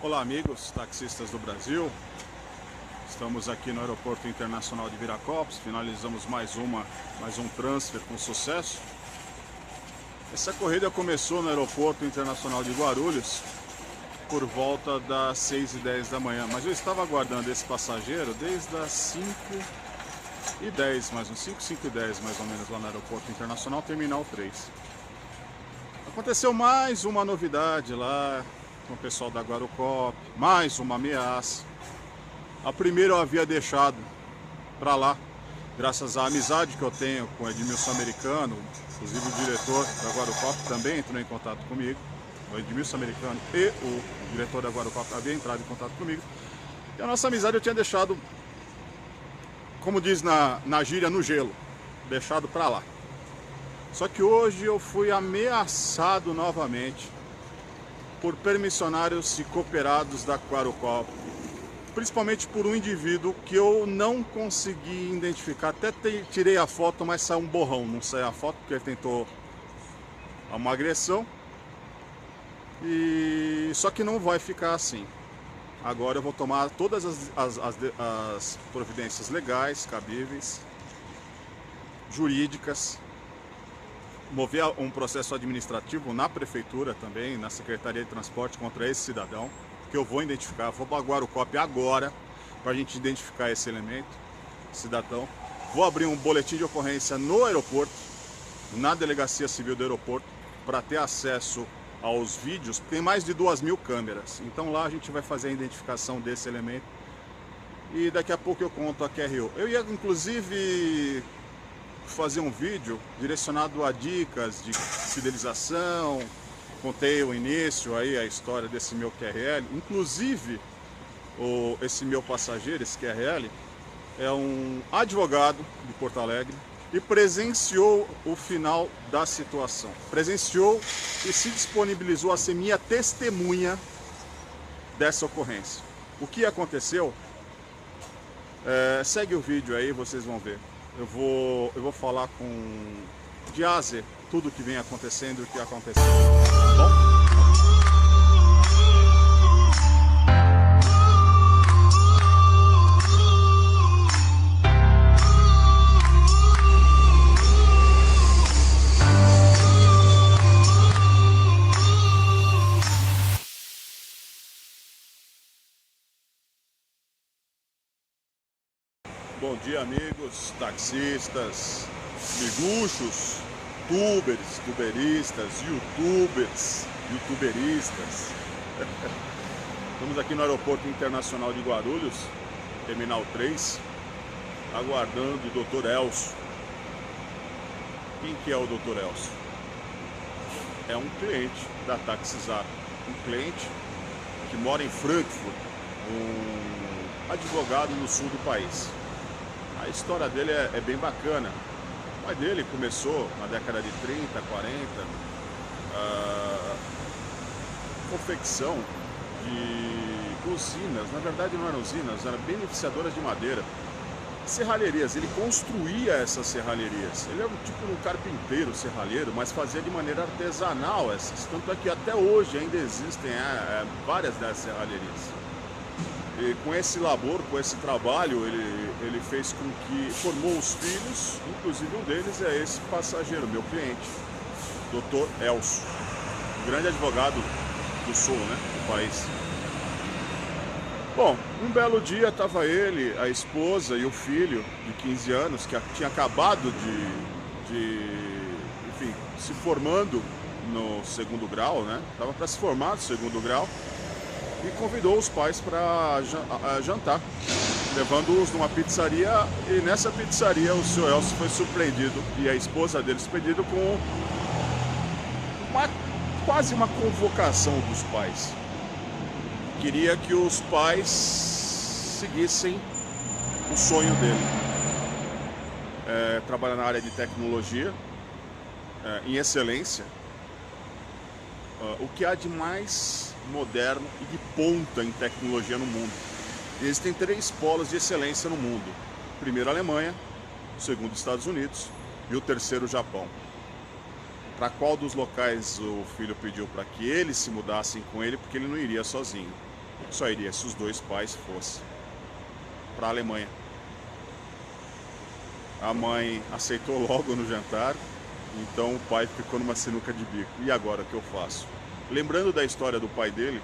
Olá amigos, taxistas do Brasil. Estamos aqui no Aeroporto Internacional de Viracopos. Finalizamos mais um transfer com sucesso. Essa corrida começou no Aeroporto Internacional de Guarulhos por volta das 6h10 da manhã, mas eu estava aguardando esse passageiro desde as 5h10, mais uns 5h10 mais ou menos, lá no Aeroporto Internacional, Terminal 3. Aconteceu mais uma novidade lá com o pessoal da Guarulcop, mais uma ameaça. A primeira eu havia deixado para lá, graças à amizade que eu tenho com o Edmilson Americano, inclusive o diretor da Guarulcop também entrou em contato comigo. O Edmilson Americano e o diretor da Guarulcop haviam entrado em contato comigo. E a nossa amizade eu tinha deixado, como diz na gíria, no gelo, deixado para lá. Só que hoje eu fui ameaçado novamente por permissionários e cooperados da Guarulcop, principalmente por um indivíduo que eu não consegui identificar. Até tirei a foto, mas saiu um borrão, não saiu a foto porque ele tentou uma agressão. E só que não vai ficar assim. Agora eu vou tomar todas as providências legais, cabíveis, jurídicas, mover um processo administrativo na prefeitura também, na Secretaria de Transporte contra esse cidadão, que eu vou identificar. Vou para a Guarulcop agora para a gente identificar esse elemento, cidadão. Vou abrir um boletim de ocorrência no aeroporto, na Delegacia Civil do aeroporto, para ter acesso aos vídeos. Tem mais de 2.000 câmeras, então lá a gente vai fazer a identificação desse elemento e daqui a pouco eu conto a QRU. Eu ia inclusive fazer um vídeo direcionado a dicas de fidelização. Contei o início aí, a história desse meu QRL. Inclusive esse meu passageiro, esse QRL, é um advogado de Porto Alegre e presenciou o final da situação. Presenciou e se disponibilizou a ser minha testemunha dessa ocorrência. O que aconteceu? Segue o vídeo aí, vocês vão ver. Eu vou falar com Diaze tudo o que vem acontecendo e o que aconteceu. Tá bom? Bom dia amigos, taxistas, miguxos, tubers, tuberistas, youtuberistas. Estamos aqui no Aeroporto Internacional de Guarulhos, Terminal 3, aguardando o Dr. Elcio. Quem que é o Dr. Elcio? É um cliente da Taxizap, um cliente que mora em Frankfurt, um advogado no sul do país. A história dele é bem bacana. O pai dele começou na década de 30, 40, confecção de usinas. Na verdade não eram usinas, eram beneficiadoras de madeira. Serralherias, ele construía essas serralherias. Ele era tipo um carpinteiro serralheiro, mas fazia de maneira artesanal essas. Tanto é que até hoje ainda existem várias dessas serralherias. E com esse labor, com esse trabalho, ele fez com que formou os filhos, inclusive um deles é esse passageiro, meu cliente, Dr. Elcio, um grande advogado do sul, né, do país. Bom, um belo dia estava ele, a esposa e o filho de 15 anos, que tinha acabado enfim, se formando no segundo grau, né, estava para se formar no segundo grau, e convidou os pais para jantar, levando-os numa pizzaria, e nessa pizzaria o seu Elcio foi surpreendido, e a esposa dele surpreendido com quase uma convocação dos pais. Queria que os pais seguissem o sonho dele. Trabalha na área de tecnologia, em excelência. O que há de mais moderno e de ponta em tecnologia no mundo. Existem 3 polos de excelência no mundo. O primeiro, a Alemanha, o segundo, Estados Unidos e o terceiro, o Japão. Para qual dos locais o filho pediu para que eles se mudassem com ele, porque ele não iria sozinho. Só iria se os dois pais fossem para a Alemanha. A mãe aceitou logo no jantar, então o pai ficou numa sinuca de bico. E agora o que eu faço? Lembrando da história do pai dele,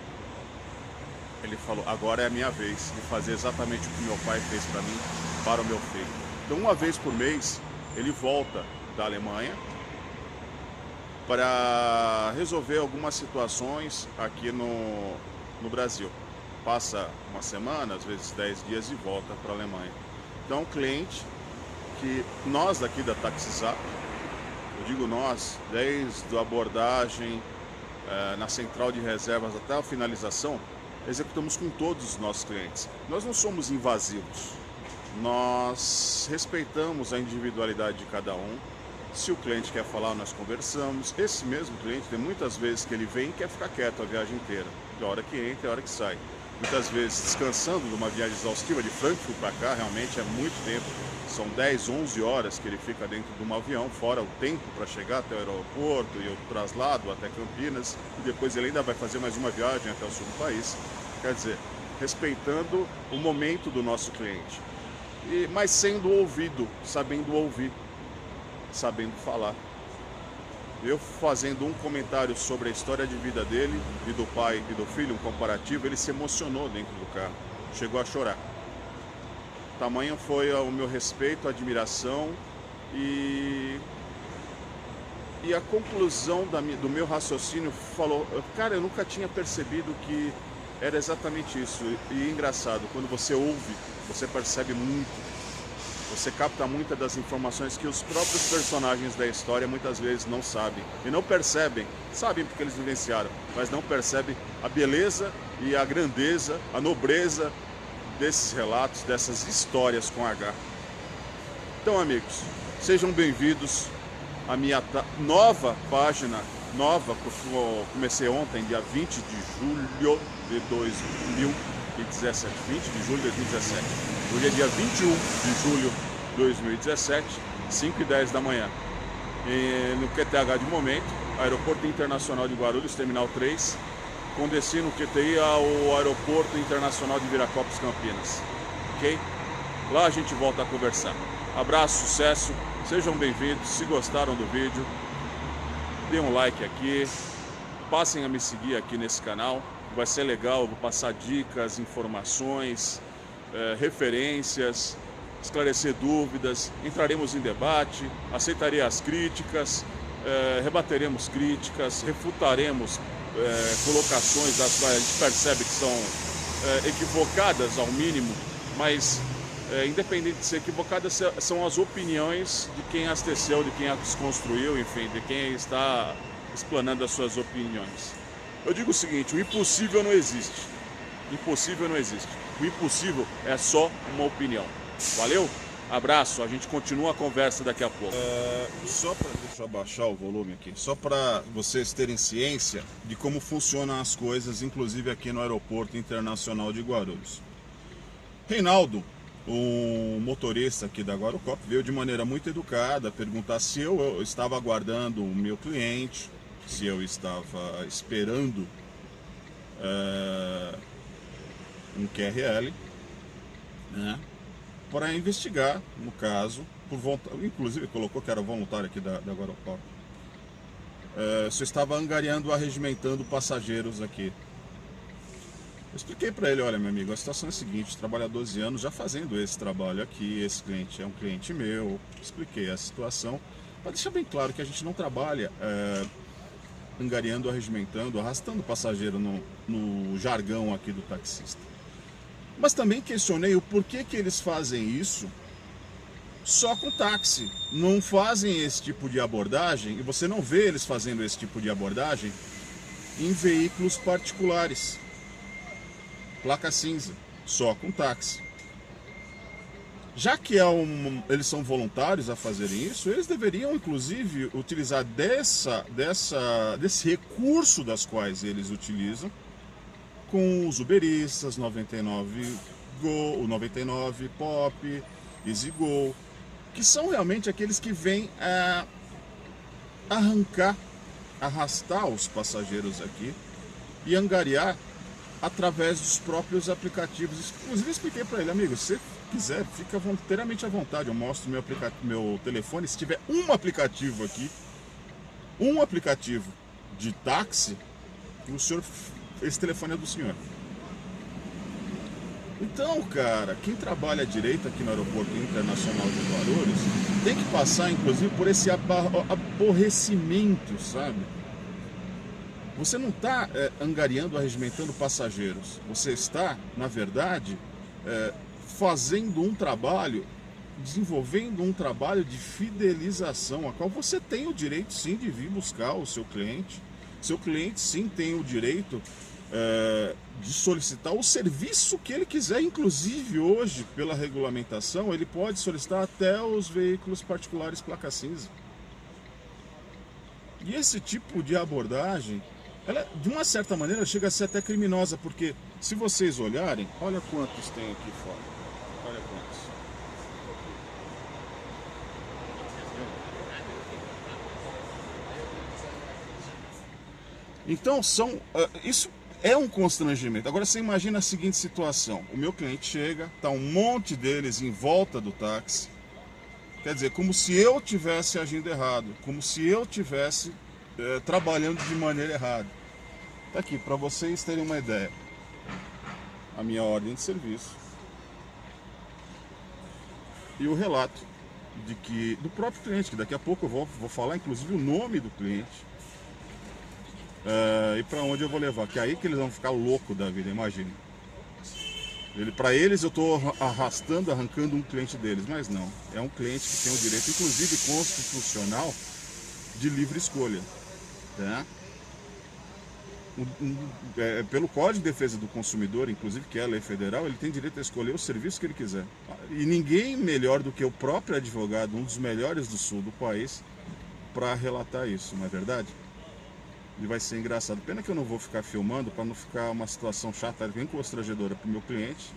ele falou, agora é a minha vez de fazer exatamente o que meu pai fez para mim, para o meu filho. Então uma vez por mês ele volta da Alemanha para resolver algumas situações aqui no Brasil. Passa uma semana, às vezes 10 dias e volta para a Alemanha. Então, cliente que nós daqui da TaxiZap, eu digo nós, desde a abordagem na central de reservas até a finalização, executamos com todos os nossos clientes. Nós não somos invasivos, nós respeitamos a individualidade de cada um. Se o cliente quer falar, nós conversamos. Esse mesmo cliente, tem muitas vezes que ele vem e quer ficar quieto a viagem inteira. De hora que entra, e hora que sai. Muitas vezes descansando de uma viagem exaustiva de Frankfurt para cá, realmente é muito tempo. São 10, 11 horas que ele fica dentro de um avião, fora o tempo para chegar até o aeroporto e o traslado até Campinas. E depois ele ainda vai fazer mais uma viagem até o sul do país. Quer dizer, respeitando o momento do nosso cliente. Mas sendo ouvido, sabendo ouvir, sabendo falar. Eu fazendo um comentário sobre a história de vida dele e do pai e do filho, um comparativo, ele se emocionou dentro do carro, chegou a chorar. Tamanho foi o meu respeito, a admiração e a conclusão do meu raciocínio falou, cara, eu nunca tinha percebido que era exatamente isso. E engraçado, quando você ouve, você percebe muito. Você capta muitas das informações que os próprios personagens da história muitas vezes não sabem. E não percebem, sabem porque eles vivenciaram, mas não percebem a beleza e a grandeza, a nobreza desses relatos, dessas histórias com H. Então, amigos, sejam bem-vindos à minha nova página, que eu comecei ontem, dia 20 de julho de 2017. 20 de julho de 2017. Hoje é dia 21 de julho de 2017, 5h10 da manhã. No QTH de momento, Aeroporto Internacional de Guarulhos, Terminal 3, com destino QTI ao Aeroporto Internacional de Viracopos, Campinas. Ok? Lá a gente volta a conversar. Abraço, sucesso, sejam bem-vindos. Se gostaram do vídeo, dê um like aqui, passem a me seguir aqui nesse canal. Vai ser legal, vou passar dicas, informações, referências, esclarecer dúvidas, entraremos em debate, aceitarei as críticas, rebateremos críticas, refutaremos colocações das quais a gente percebe que são equivocadas ao mínimo, mas independente de ser equivocadas, são as opiniões de quem as teceu, de quem as construiu, enfim, de quem está explanando as suas opiniões. Eu digo o seguinte, o impossível não existe. Impossível não existe. O impossível é só uma opinião. Valeu? Abraço, a gente continua a conversa daqui a pouco. Deixa eu abaixar o volume aqui, só para vocês terem ciência de como funcionam as coisas, inclusive aqui no Aeroporto Internacional de Guarulhos. Reinaldo, um motorista aqui da Guarucop, veio de maneira muito educada perguntar se eu estava aguardando o meu cliente, se eu estava esperando um QRL, né, para investigar, no caso, por vontade, inclusive colocou que era voluntário aqui da Guarucop, se eu estava angariando, arregimentando passageiros aqui. Eu expliquei para ele, olha meu amigo, a situação é a seguinte, trabalho há 12 anos já fazendo esse trabalho aqui, esse cliente é um cliente meu, expliquei a situação, para deixar bem claro que a gente não trabalha angariando, arregimentando, arrastando passageiro no jargão aqui do taxista. Mas também questionei o porquê que eles fazem isso só com táxi, não fazem esse tipo de abordagem, e você não vê eles fazendo esse tipo de abordagem em veículos particulares. Placa cinza, só com táxi. Já que eles são voluntários a fazerem isso, eles deveriam inclusive utilizar desse recurso das quais eles utilizam com os uberistas, 99 Go, o 99 Pop, Easy Go, que são realmente aqueles que vêm arrancar, arrastar os passageiros aqui e angariar através dos próprios aplicativos. Inclusive eu expliquei para ele, amigo, se você quiser, fica inteiramente à vontade, eu mostro meu telefone, se tiver um aplicativo aqui, um aplicativo de táxi, o senhor, esse telefone é do senhor. Então, cara, quem trabalha direito aqui no Aeroporto Internacional de Guarulhos tem que passar, inclusive, por esse aborrecimento, sabe? Você não está angariando, arregimentando passageiros. Você está, na verdade, fazendo um trabalho, desenvolvendo um trabalho de fidelização, a qual você tem o direito, sim, de vir buscar o seu cliente. Seu cliente, sim, tem o direito de solicitar o serviço que ele quiser. Inclusive, hoje, pela regulamentação, ele pode solicitar até os veículos particulares placa cinza. E esse tipo de abordagem, ela, de uma certa maneira, chega a ser até criminosa, porque se vocês olharem, olha quantos tem aqui fora. Olha quantos. Então, isso é um constrangimento. Agora, você imagina a seguinte situação. O meu cliente chega, tá um monte deles em volta do táxi. Quer dizer, como se eu tivesse agindo errado, como se eu tivesse trabalhando de maneira errada. Tá aqui, para vocês terem uma ideia. A minha ordem de serviço. E o relato do próprio cliente, que daqui a pouco eu vou falar, inclusive, o nome do cliente. E para onde eu vou levar, que é aí que eles vão ficar loucos da vida, imagina. Para eles eu estou arrancando um cliente deles, mas não, é um cliente que tem o direito, inclusive constitucional, de livre escolha, tá? Pelo Código de Defesa do Consumidor, inclusive, que é a lei federal, ele tem direito a escolher o serviço que ele quiser. E ninguém melhor do que o próprio advogado, um dos melhores do sul do país, para relatar isso, não é verdade? E vai ser engraçado. Pena que eu não vou ficar filmando para não ficar uma situação chata, bem constrangedora para o meu cliente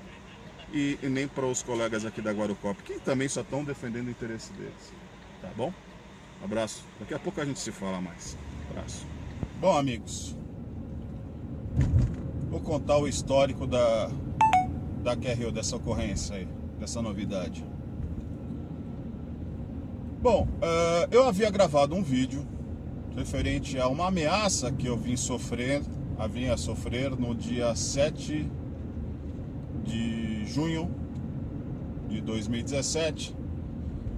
e nem para os colegas aqui da Guarulhos, que também só estão defendendo o interesse deles. Tá bom? Abraço. Daqui a pouco a gente se fala mais. Abraço. Bom, amigos, vou contar o histórico da QRO, dessa ocorrência aí, dessa novidade. Bom, eu havia gravado um vídeo referente a uma ameaça que eu vinha sofrer no dia 7 de junho de 2017,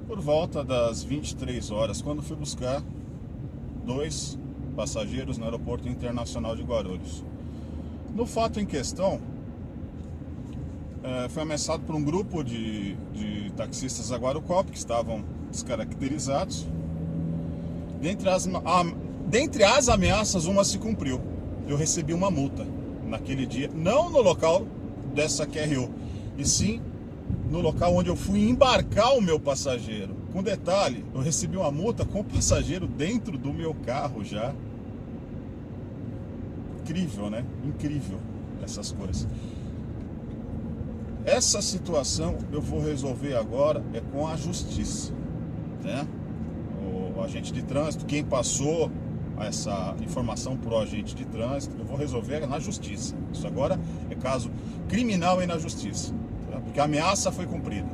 por volta das 23 horas, quando fui buscar 2 passageiros no Aeroporto Internacional de Guarulhos. No fato em questão, foi ameaçado por um grupo de taxistas da Guarulhos que estavam descaracterizados. Dentre as ameaças, uma se cumpriu. Eu recebi uma multa naquele dia, não no local dessa QRO, e sim no local onde eu fui embarcar o meu passageiro. Com detalhe, eu recebi uma multa com o passageiro dentro do meu carro já. Incrível, né? Incrível essas coisas. Essa situação eu vou resolver agora com a justiça, né? O agente de trânsito, quem passou essa informação para o agente de trânsito, eu vou resolver na justiça. Isso agora é caso criminal e na justiça, tá? Porque a ameaça foi cumprida.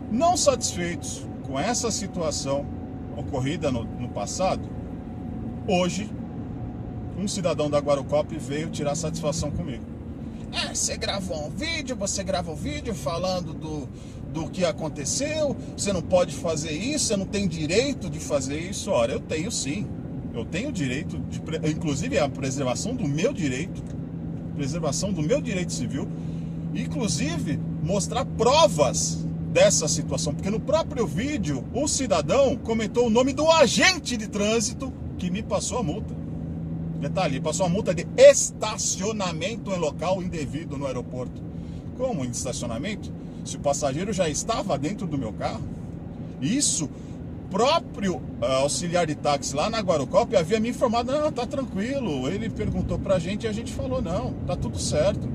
Não satisfeitos com essa situação ocorrida no passado, hoje um cidadão da Guarulhos veio tirar satisfação comigo. Você gravou um vídeo falando do que aconteceu, você não pode fazer isso, você não tem direito de fazer isso. Ora, eu tenho sim, eu tenho direito, inclusive a preservação do meu direito civil, inclusive mostrar provas dessa situação, porque no próprio vídeo o cidadão comentou o nome do agente de trânsito que me passou a multa. Detalhe, passou a multa de estacionamento em local indevido no aeroporto. Como em estacionamento? Se o passageiro já estava dentro do meu carro, isso, próprio auxiliar de táxi lá na Guarulhos havia me informado, não, tá tranquilo. Ele perguntou pra gente e a gente falou, não, tá tudo certo.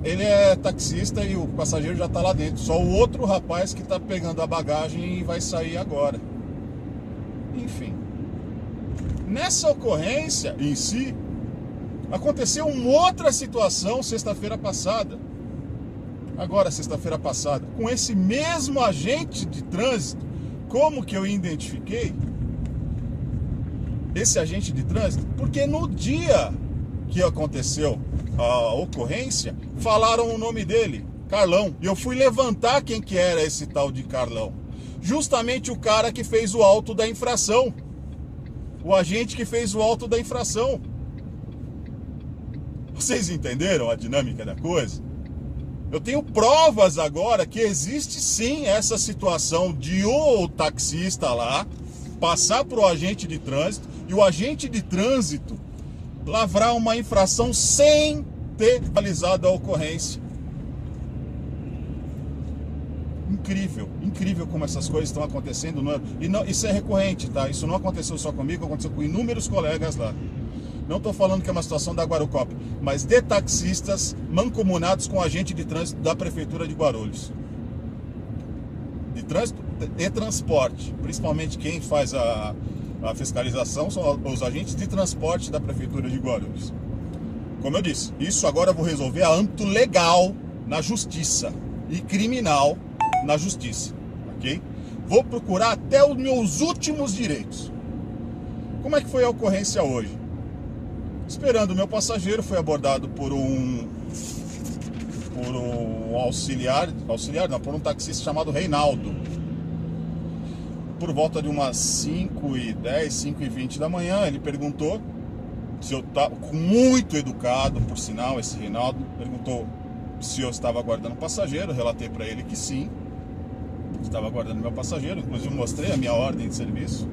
Ele é taxista e o passageiro já tá lá dentro. Só o outro rapaz que tá pegando a bagagem e vai sair agora. Enfim. Nessa ocorrência em si, Aconteceu uma outra situação sexta-feira passada. Agora, sexta-feira passada, com esse mesmo agente de trânsito. Como que eu identifiquei esse agente de trânsito? Porque no dia que aconteceu a ocorrência, falaram o nome dele, Carlão. E eu fui levantar quem que era esse tal de Carlão. Justamente o cara que fez o auto da infração. O agente que fez o auto da infração. Vocês entenderam a dinâmica da coisa? Eu tenho provas agora que existe sim essa situação de o taxista lá passar para o agente de trânsito e o agente de trânsito lavrar uma infração sem ter realizado a ocorrência. Incrível, incrível como essas coisas estão acontecendo. Isso é recorrente, tá? Isso não aconteceu só comigo, aconteceu com inúmeros colegas lá. Não estou falando que é uma situação da Guarocop, mas de taxistas mancomunados com agente de trânsito da Prefeitura de Guarulhos. De trânsito e transporte. Principalmente quem faz a fiscalização são os agentes de transporte da Prefeitura de Guarulhos. Como eu disse, isso agora eu vou resolver a âmbito legal na justiça e criminal na justiça, ok? Vou procurar até os meus últimos direitos. Como é que foi a ocorrência hoje? Esperando o meu passageiro, foi abordado por um por um taxista chamado Reinaldo. Por volta de umas 5h10, 5h20 da manhã, ele perguntou se eu estava, muito educado, por sinal, esse Reinaldo, perguntou se eu estava aguardando o passageiro. Eu relatei para ele que sim, estava aguardando meu passageiro, inclusive mostrei a minha ordem de serviço.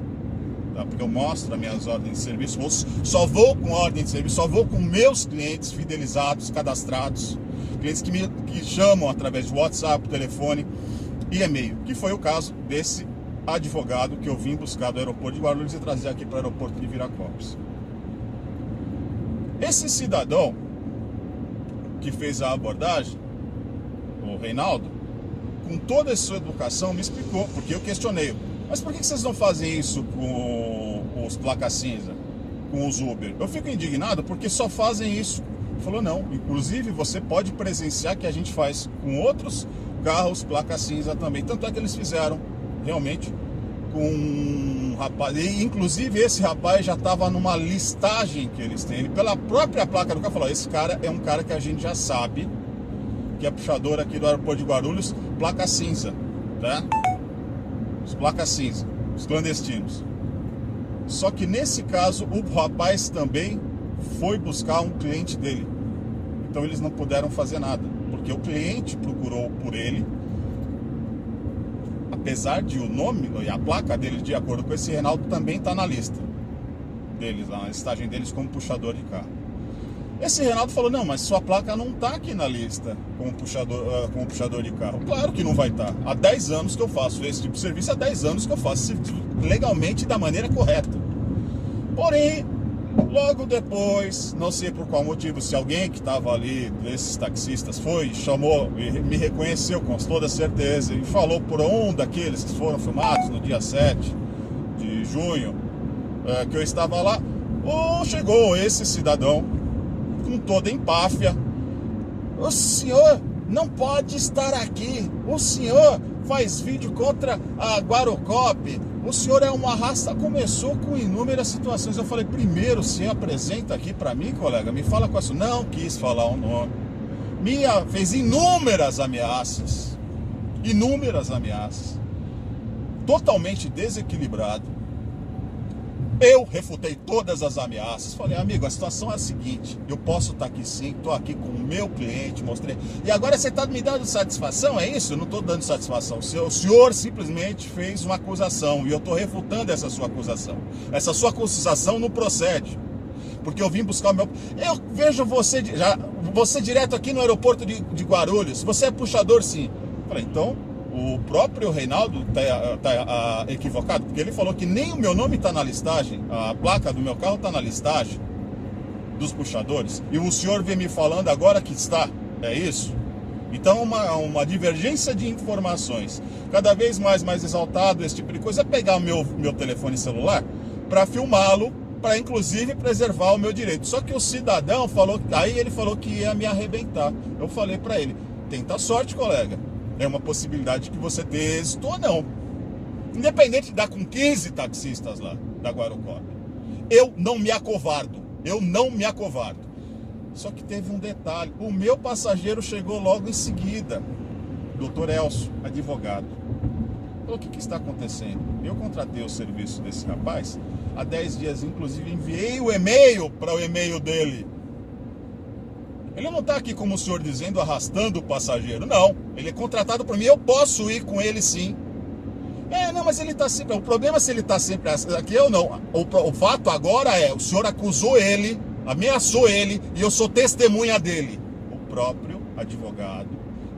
Porque eu mostro as minhas ordens de serviço, só vou com ordem de serviço, só vou com meus clientes fidelizados, cadastrados, clientes que chamam através de WhatsApp, telefone e e-mail, que foi o caso desse advogado que eu vim buscar do aeroporto de Guarulhos e trazer aqui para o aeroporto de Viracopos. Esse cidadão que fez a abordagem, o Reinaldo, com toda a sua educação me explicou, porque eu questionei: mas por que vocês não fazem isso com os placas cinza, com os Uber? Eu fico indignado porque só fazem isso. Ele falou: não, inclusive você pode presenciar que a gente faz com outros carros placa cinza também. Tanto é que eles fizeram realmente com um rapaz, e inclusive esse rapaz já estava numa listagem que eles têm. Ele, pela própria placa do carro, falou: esse cara é um cara que a gente já sabe que é puxador aqui do aeroporto de Guarulhos, placa cinza, tá? Os placas cinza, os clandestinos. Só que nesse caso o rapaz também foi buscar um cliente dele. Então eles não puderam fazer nada, porque o cliente procurou por ele, apesar de o nome e a placa dele, de acordo com esse Reinaldo, também está na lista deles, na listagem deles como puxador de carro. Esse Reinaldo falou: não, mas sua placa não está aqui na lista como puxador de carro. Claro que não vai estar. Há 10 anos que eu faço esse tipo de serviço, há 10 anos que eu faço legalmente da maneira correta. Porém, logo depois, não sei por qual motivo, se alguém que estava ali, desses taxistas, chamou e me reconheceu com toda certeza e falou por um daqueles que foram filmados no dia 7 de junho, que eu estava lá, chegou esse cidadão com toda empáfia: o senhor não pode estar aqui, o senhor faz vídeo contra a Guarocop, o senhor é uma raça. Começou com inúmeras situações. Eu falei: primeiro se apresenta aqui para mim, colega, me fala com isso. Não quis falar o nome, fez inúmeras ameaças, totalmente desequilibrado. Eu refutei todas as ameaças. Falei: amigo, a situação é a seguinte: eu posso estar aqui sim, estou aqui com o meu cliente, mostrei. E agora você está me dando satisfação? É isso? Eu não estou dando satisfação. O senhor simplesmente fez uma acusação e eu estou refutando essa sua acusação. Essa sua acusação não procede, porque eu vim buscar o meu... Eu vejo você direto aqui no aeroporto de Guarulhos. Você é puxador, sim. Falei: então o próprio Reinaldo está equivocado, porque ele falou que nem o meu nome está na listagem, a placa do meu carro está na listagem dos puxadores, e o senhor vem me falando agora que está. É isso? Então uma divergência de informações. Cada vez mais exaltado esse tipo de coisa é pegar o meu telefone celular para filmá-lo para inclusive preservar o meu direito. Só que o cidadão falou, aí ele falou que ia me arrebentar. Eu falei para ele, tenta sorte, colega. É uma possibilidade que você dê êxito ou não. Independente de dar com 15 taxistas lá da Guaracop. Eu não me acovardo. Eu não me acovardo. Só que teve um detalhe. O meu passageiro chegou logo em seguida. Dr. Elcio, advogado. Falou, o que está acontecendo? Eu contratei o serviço desse rapaz há 10 dias. Inclusive enviei o e-mail para o e-mail dele. Ele não está aqui como o senhor dizendo, arrastando o passageiro. Não, ele é contratado por mim. Eu posso ir com ele sim. Não, mas ele está sempre... O problema é se ele está sempre aqui ou não. O fato agora é, o senhor acusou ele, ameaçou ele, e eu sou testemunha dele. O próprio advogado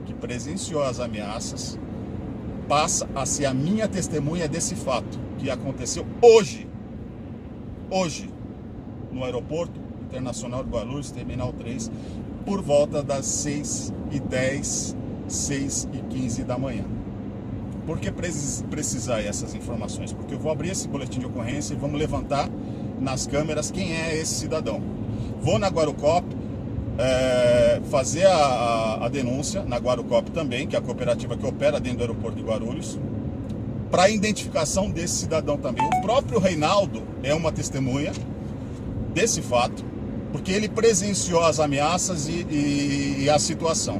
que presenciou as ameaças passa a ser a minha testemunha desse fato, que aconteceu hoje, no Aeroporto Internacional de Guarulhos, Terminal 3, por volta das 6h10, 6h15 da manhã. Por que precisar essas informações? Porque eu vou abrir esse boletim de ocorrência e vamos levantar nas câmeras quem é esse cidadão. Vou na Guaracop fazer a denúncia, na Guaracop também, que é a cooperativa que opera dentro do aeroporto de Guarulhos, para a identificação desse cidadão também. O próprio Reinaldo é uma testemunha desse fato, porque ele presenciou as ameaças e a situação.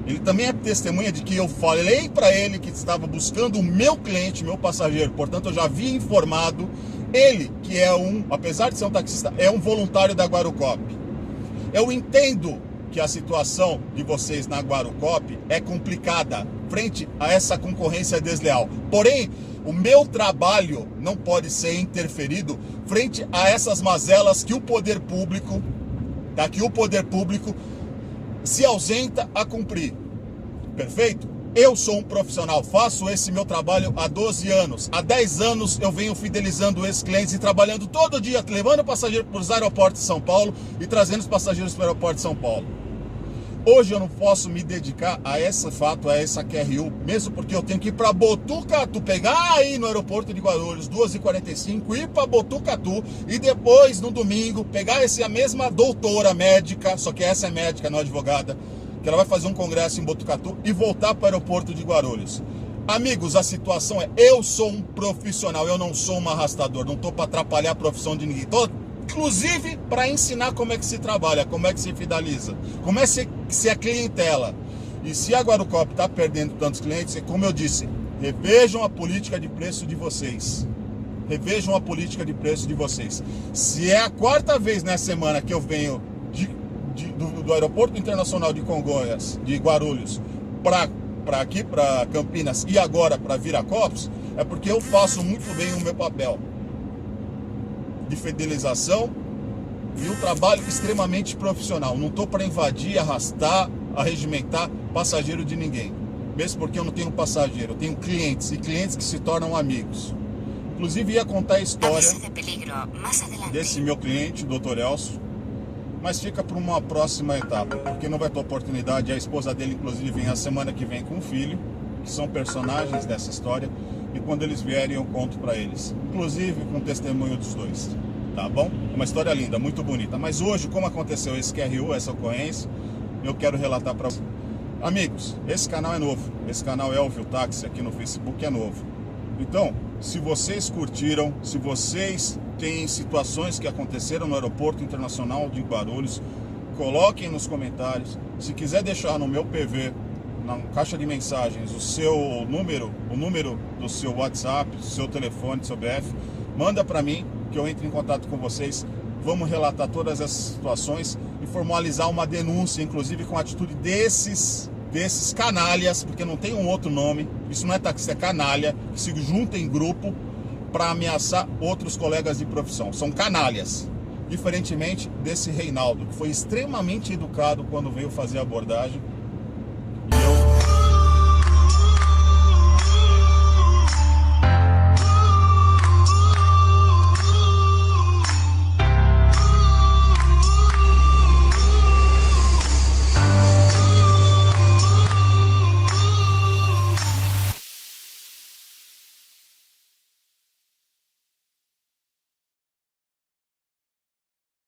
Ele também é testemunha de que eu falei para ele que estava buscando o meu cliente, meu passageiro. Portanto, eu já havia informado ele, que é apesar de ser um taxista, é um voluntário da Guaracop. Eu entendo que a situação de vocês na Guaracop é complicada frente a essa concorrência desleal. Porém, o meu trabalho não pode ser interferido frente a essas mazelas que o poder público, se ausenta a cumprir. Perfeito? Eu sou um profissional, faço esse meu trabalho há 12 anos. Há 10 anos eu venho fidelizando esses clientes e trabalhando todo dia, levando passageiro para os aeroportos de São Paulo e trazendo os passageiros para o aeroporto de São Paulo. Hoje eu não posso me dedicar a esse fato, a essa QRU, mesmo porque eu tenho que ir para Botucatu, pegar aí no aeroporto de Guarulhos, 2h45, ir para Botucatu e depois, no domingo, pegar a mesma doutora médica, só que essa é médica, não advogada, que ela vai fazer um congresso em Botucatu e voltar para o aeroporto de Guarulhos. Amigos, a situação é, eu sou um profissional, eu não sou um arrastador, não estou para atrapalhar a profissão de ninguém. Estou, inclusive, para ensinar como é que se trabalha, como é que se fideliza, como é que se é clientela. E se a Guaracop está perdendo tantos clientes, como eu disse, revejam a política de preço de vocês. Revejam a política de preço de vocês. Se é a 4ª vez nessa semana que eu venho do Aeroporto Internacional de Congonhas, de Guarulhos, para aqui, para Campinas e agora para Viracopos, é porque eu faço muito bem o meu papel de fidelização e um trabalho extremamente profissional. Não estou para invadir, arrastar, arregimentar passageiro de ninguém. Mesmo porque eu não tenho passageiro, eu tenho clientes e clientes que se tornam amigos. Inclusive ia contar a história desse meu cliente, Dr. Elcio, mas fica para uma próxima etapa, porque não vai ter oportunidade. A esposa dele, inclusive, vem a semana que vem com o filho, que são personagens dessa história, e quando eles vierem eu conto para eles, inclusive com testemunho dos dois, tá bom? É uma história linda, muito bonita, mas hoje, como aconteceu esse QRU, essa ocorrência, eu quero relatar para vocês. Amigos, esse canal é novo, esse canal é Elvio Táxi, aqui no Facebook é novo. Então, se vocês curtiram, se vocês têm situações que aconteceram no Aeroporto Internacional de Guarulhos, coloquem nos comentários. Se quiser deixar no meu PV, na caixa de mensagens, o número do seu WhatsApp, do seu telefone, do seu BF, manda para mim que eu entre em contato com vocês. Vamos relatar todas essas situações e formalizar uma denúncia, inclusive com a atitude desses canalhas, porque não tem um outro nome, isso não é taxista, é canalha, que se junta em grupo para ameaçar outros colegas de profissão. São canalhas, diferentemente desse Reinaldo, que foi extremamente educado quando veio fazer a abordagem